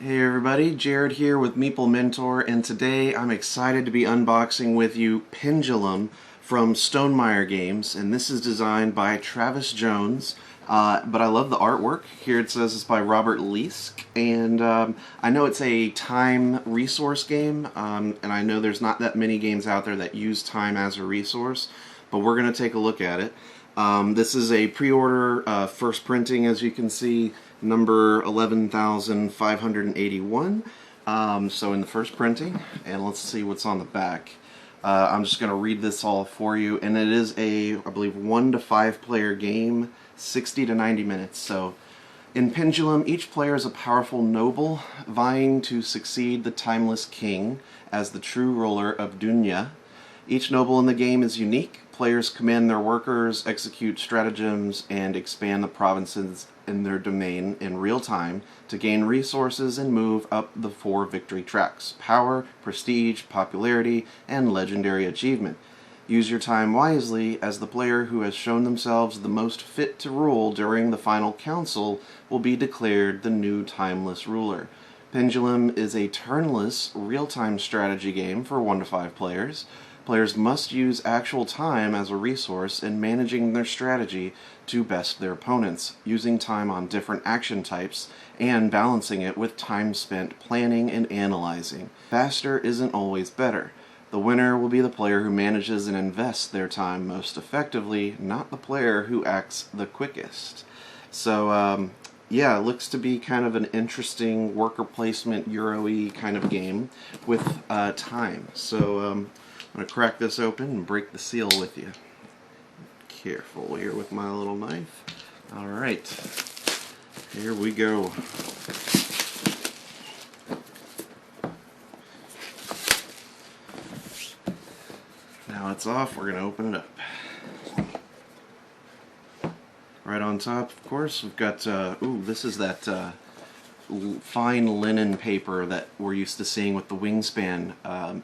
Hey everybody, Jared here with Meeple Mentor, and today I'm excited to be unboxing with you Pendulum from Stonemaier Games, and this is designed by Travis Jones, but I love the artwork. Here it says it's by Robert Leask, and I know it's a time resource game, and I know there's not that many games out there that use time as a resource, but we're going to take a look at it. This is a pre-order first printing, as you can see, number 11,581. So in the first printing, and let's see what's on the back. I'm just going to read this all for you, and it is a, I believe, 1 to 5 player game, 60 to 90 minutes. So in Pendulum, each player is a powerful noble vying to succeed the timeless king as the true ruler of Dunya. Each noble in the game is unique. Players command their workers, execute stratagems, and expand the provinces in their domain in real time to gain resources and move up the 4 victory tracks: power, prestige, popularity, and legendary achievement. Use your time wisely, as the player who has shown themselves the most fit to rule during the final council will be declared the new timeless ruler. Pendulum is a turnless, real-time strategy game for 1 to 5 players. Players must use actual time as a resource in managing their strategy to best their opponents, using time on different action types and balancing it with time spent planning and analyzing. Faster isn't always better. The winner will be the player who manages and invests their time most effectively, not the player who acts the quickest. So, yeah, it looks to be kind of an interesting worker placement Euro-y kind of game with time. So, I'm going to crack this open and break the seal with you. Careful here with my little knife. Alright, here we go. Now it's off, we're going to open it up. Right on top, of course, we've got, this is that fine linen paper that we're used to seeing with the Wingspan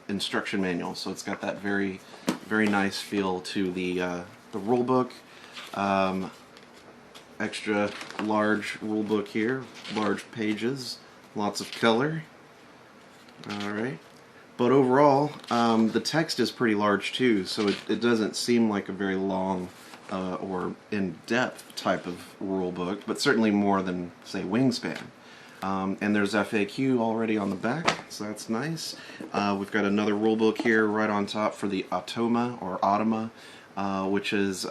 instruction manual. So it's got that very, very nice feel to the rule book. Extra large rule book here, large pages, lots of color. Alright. But overall, the text is pretty large too, so it doesn't seem like a very long or in-depth type of rule book, but certainly more than, say, Wingspan. And there's FAQ already on the back, so that's nice. We've got another rulebook here right on top for the Automa, which is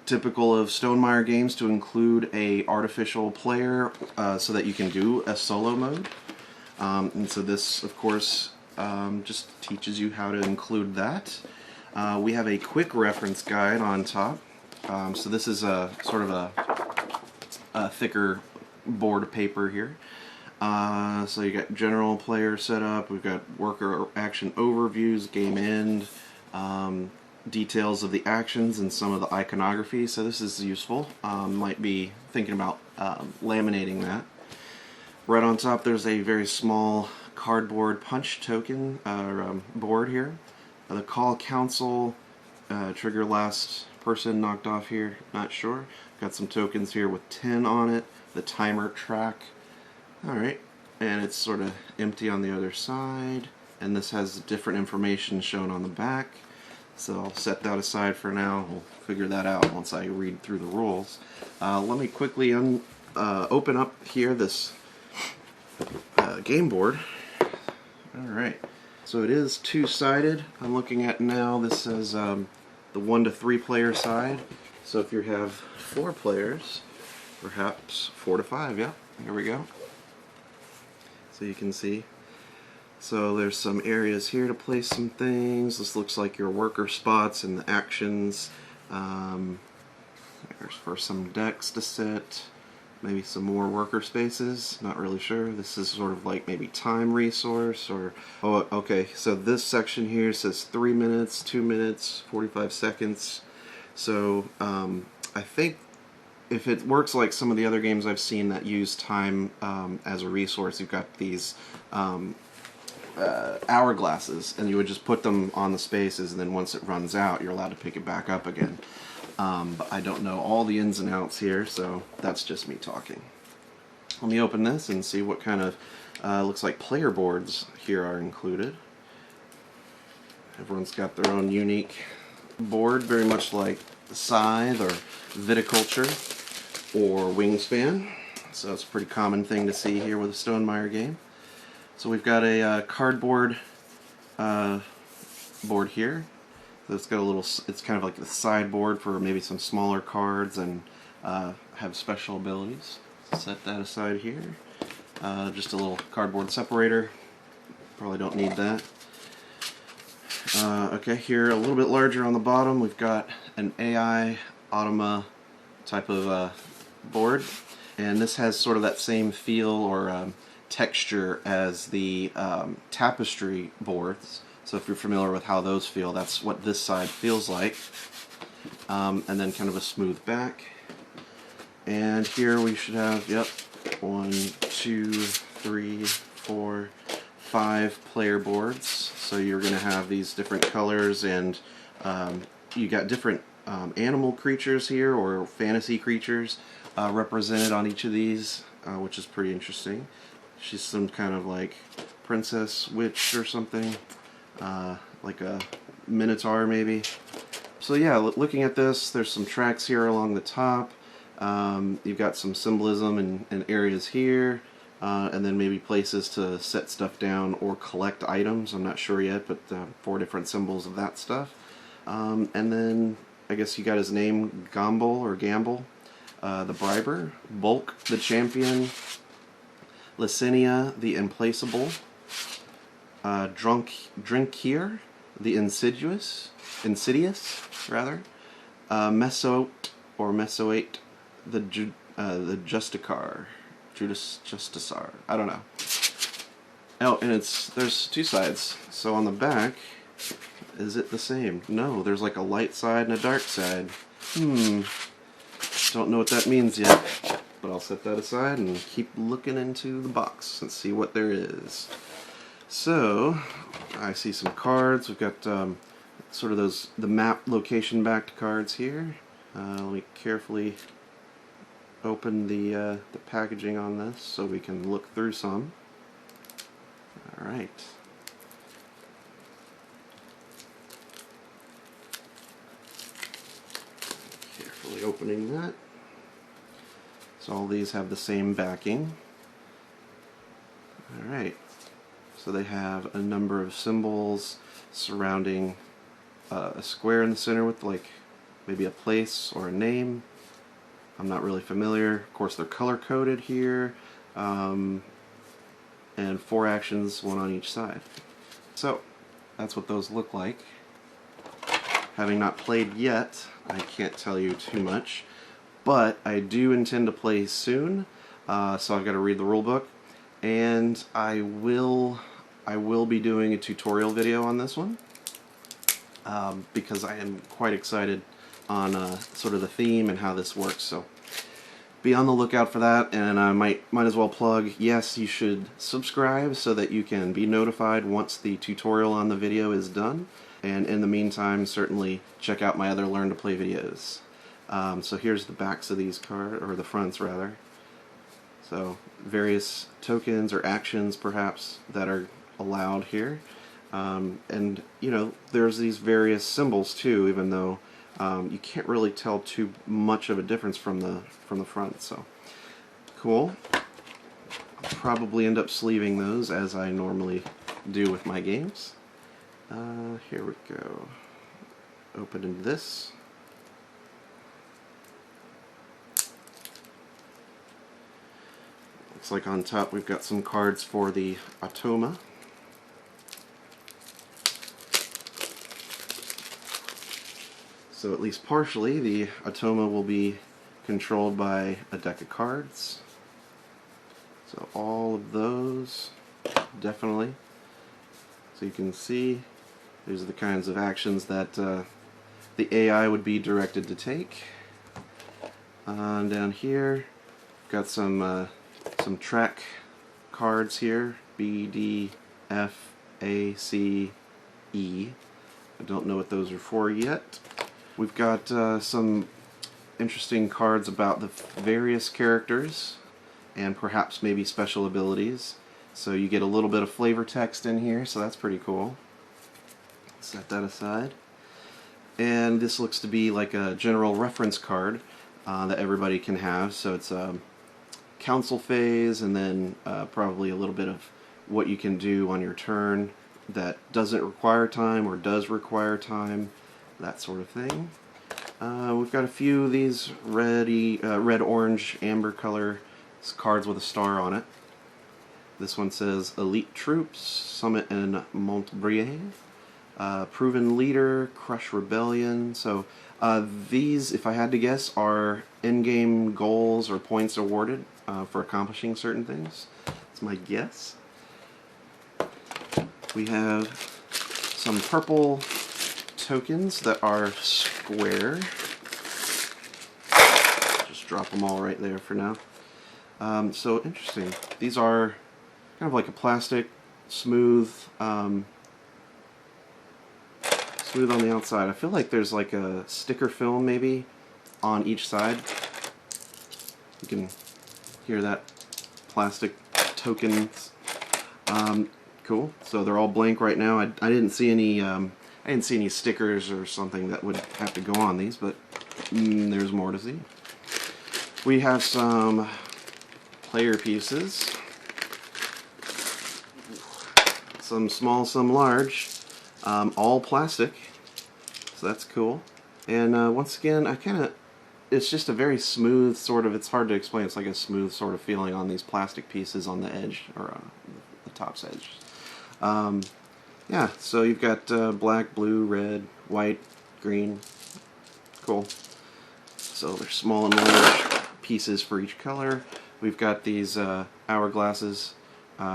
typical of Stonemaier games to include a artificial player so that you can do a solo mode. And so this, of course, just teaches you how to include that. We have a quick reference guide on top. So this is a sort of a thicker board of paper here. So you got general player setup, we've got worker action overviews, game end, details of the actions, and some of the iconography. So this is useful. Might be thinking about laminating that. Right on top there's a very small cardboard punch token board here. The call council, trigger last person knocked off here, not sure. Got some tokens here with 10 on it, the timer track. Alright, and it's sort of empty on the other side, and this has different information shown on the back. So I'll set that aside for now. We'll figure that out once I read through the rules. Let me quickly open up here this game board. Alright, so it is two-sided. I'm looking at now, this is the 1 to 3 player side. So if you have 4 players, perhaps 4 to 5, yeah, here we go. So you can see. So there's some areas here to place some things. This looks like your worker spots and the actions. There's for some decks to set. Maybe some more worker spaces. Not really sure. This is sort of like maybe time resource or... Oh, okay. So this section here says 3 minutes, 2 minutes, 45 seconds. So I think if it works like some of the other games I've seen that use time as a resource, you've got these hourglasses, and you would just put them on the spaces, and then once it runs out, you're allowed to pick it back up again. But I don't know all the ins and outs here, so that's just me talking. Let me open this and see what kind of Looks like player boards here are included. Everyone's got their own unique board, very much like Scythe or Viticulture or Wingspan. So it's a pretty common thing to see here with a Stonemaier game. So we've got a cardboard board here. So it's got a little, it's kind of like the sideboard for maybe some smaller cards and have special abilities. Set that aside here. Just a little cardboard separator. Probably don't need that. Okay, here a little bit larger on the bottom, we've got an AI Automa type of board, and this has sort of that same feel or texture as the tapestry boards. So if you're familiar with how those feel, that's what this side feels like. And then kind of a smooth back. And here we should have, yep, 1, 2, 3, 4, 5 player boards. So you're going to have these different colors, and you got different animal creatures here or fantasy creatures represented on each of these, which is pretty interesting. She's some kind of like princess witch or something, like a minotaur maybe. So yeah, looking at this, there's some tracks here along the top. You've got some symbolism and areas here, and then maybe places to set stuff down or collect items. I'm not sure yet, but 4 different symbols of that stuff. And then I guess you got his name, Gamble or Gamble, the Briber, Bulk, the Champion, Licinia, the Implacable, Drinkier, the Insidious, Mesoate or Mesoate, the Justicar, Justicar. I don't know. Oh, and there's 2 sides. So on the back, is it the same? No, there's like a light side and a dark side. Don't know what that means yet, but I'll set that aside and keep looking into the box and see what there is. So I see some cards. We've got sort of the map location backed cards here. Let me carefully open the packaging on this so we can look through some. Alright. Carefully opening that. So all these have the same backing. Alright. So they have a number of symbols surrounding a square in the center with like maybe a place or a name. I'm not really familiar. Of course, they're color-coded here, and 4 actions, 1 on each side. So that's what those look like. Having not played yet, I can't tell you too much, but I do intend to play soon. So I've got to read the rulebook, and I will be doing a tutorial video on this one, because I am quite excited on sort of the theme and how this works. So be on the lookout for that, and I might as well plug, yes, you should subscribe so that you can be notified once the tutorial on the video is done, and in the meantime certainly check out my other Learn to Play videos. So here's the backs of these cards, or the fronts rather. So various tokens or actions perhaps that are allowed here, and you know, there's these various symbols too, even though you can't really tell too much of a difference from the front. So cool. I'll probably end up sleeving those as I normally do with my games. Here we go. Open into this. Looks like on top we've got some cards for the Automa. So at least partially, the Automa will be controlled by a deck of cards. So all of those, definitely. So you can see, these are the kinds of actions that the AI would be directed to take. And down here, got some track cards here, B, D, F, A, C, E. I don't know what those are for yet. We've got some interesting cards about the various characters and perhaps maybe special abilities. So you get a little bit of flavor text in here, so that's pretty cool. Set that aside. And this looks to be like a general reference card that everybody can have. So it's a council phase, and then probably a little bit of what you can do on your turn that doesn't require time or does require time, that sort of thing. We've got a few of these red, orange, amber color cards with a star on it. This one says Elite Troops, Summit in Montbrier, Proven Leader, Crush Rebellion. So these, if I had to guess, are in-game goals or points awarded for accomplishing certain things. That's my guess. We have some purple tokens that are square. Just drop them all right there for now. So interesting. These are kind of like a plastic, smooth, smooth on the outside. I feel like there's like a sticker film maybe on each side. You can hear that plastic token. Cool. So they're all blank right now. I didn't see any stickers or something that would have to go on these, but there's more to see. We have some player pieces. Some small, some large, all plastic, so that's cool. And once again, it's just a very smooth sort of, it's hard to explain, it's like a smooth sort of feeling on these plastic pieces on the edge, or the top's edge. Yeah, so you've got black, blue, red, white, green, cool. So there's small and large pieces for each color. We've got these hourglasses,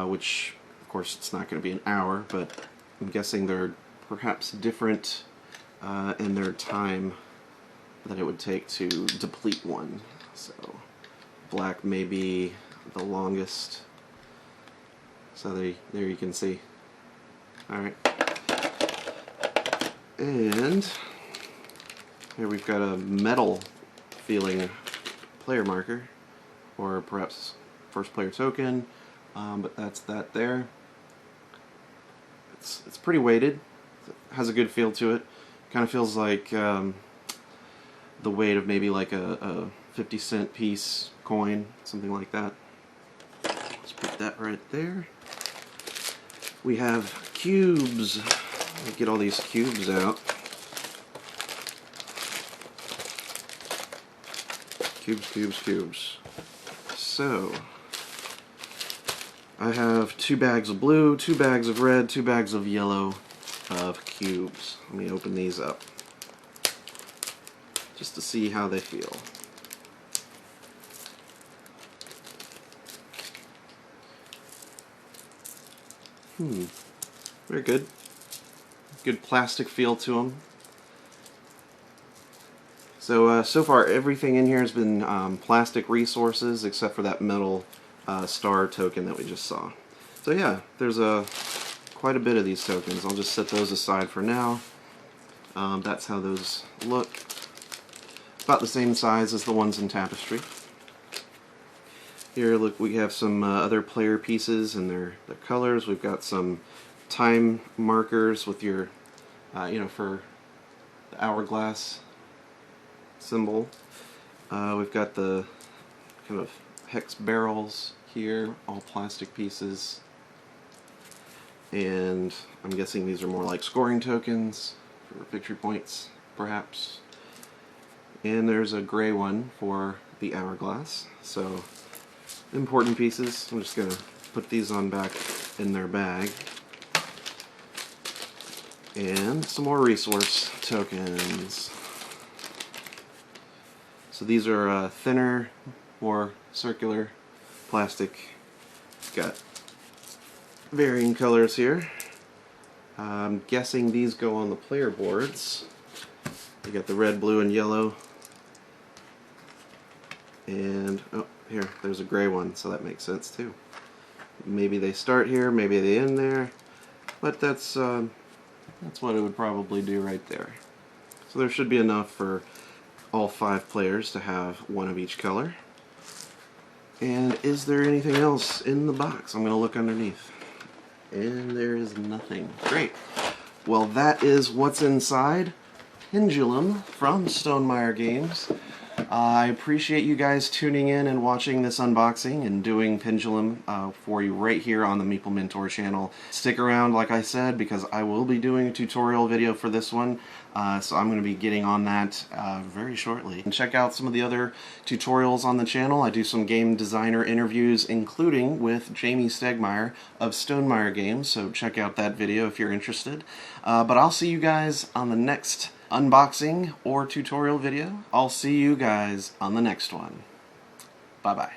which of course it's not going to be an hour, but I'm guessing they're perhaps different in their time that it would take to deplete one. So black may be the longest. So there you can see. Alright. And here we've got a metal feeling player marker, or perhaps first player token, but that's that there. It's pretty weighted. It has a good feel to it. Kind of feels like the weight of maybe like a 50-cent piece coin, something like that. Let's put that right there. We have cubes. Let me get all these cubes out. Cubes, cubes, cubes. So I have 2 bags of blue, 2 bags of red, 2 bags of yellow of cubes. Let me open these up just to see how they feel. Very good. Good plastic feel to them. So, so far everything in here has been plastic resources except for that metal star token that we just saw. So yeah, there's quite a bit of these tokens. I'll just set those aside for now. That's how those look. About the same size as the ones in Tapestry. Here, look, we have some other player pieces and their colors. We've got some time markers with your, for the hourglass symbol. We've got the kind of hex barrels here, all plastic pieces. And I'm guessing these are more like scoring tokens for victory points, perhaps. And there's a gray one for the hourglass. So, important pieces. I'm just going to put these on back in their bag. And some more resource tokens. So these are thinner, more circular plastic. Got varying colors here. I'm guessing these go on the player boards. You got the red, blue, and yellow. And, oh, here, there's a gray one, so that makes sense too. Maybe they start here, maybe they end there, but that's what it would probably do right there. So there should be enough for all 5 players to have one of each color. And is there anything else in the box? I'm going to look underneath. And there is nothing. Great. Well, that is what's inside Pendulum from Stonemaier Games. I appreciate you guys tuning in and watching this unboxing and doing Pendulum for you right here on the Meeple Mentor channel. Stick around, like I said, because I will be doing a tutorial video for this one, so I'm going to be getting on that very shortly. And check out some of the other tutorials on the channel. I do some game designer interviews, including with Jamie Stegmaier of Stonemaier Games, so check out that video if you're interested. But I'll see you guys on the next unboxing or tutorial video. I'll see you guys on the next one. Bye-bye.